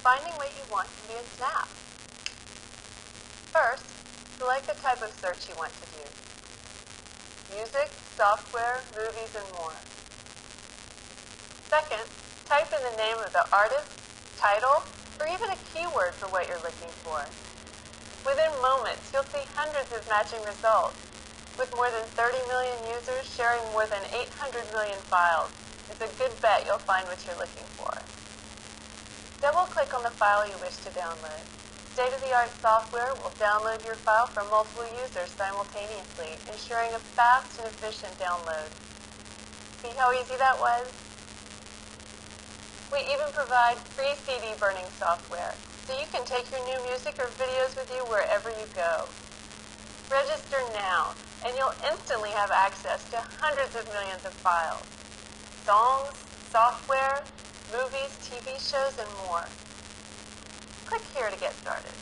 finding what you want can be a snap. First, select the type of search you want to do. Music, software, movies, and more. Second, type in the name of the artist, title, or even a keyword for what you're looking for. Within moments, you'll see hundreds of matching results. With more than 30 million users sharing more than 800 million files, it's a good bet you'll find what you're looking for. Double-click on the file you wish to download. State-of-the-art software will download your file from multiple users simultaneously, ensuring a fast and efficient download. See how easy that was? We even provide free CD burning software, so you can take your new music or videos with you wherever you go. Register now, and you'll instantly have access to hundreds of millions of files. Songs, software, movies, TV shows, and more. Click here to get started.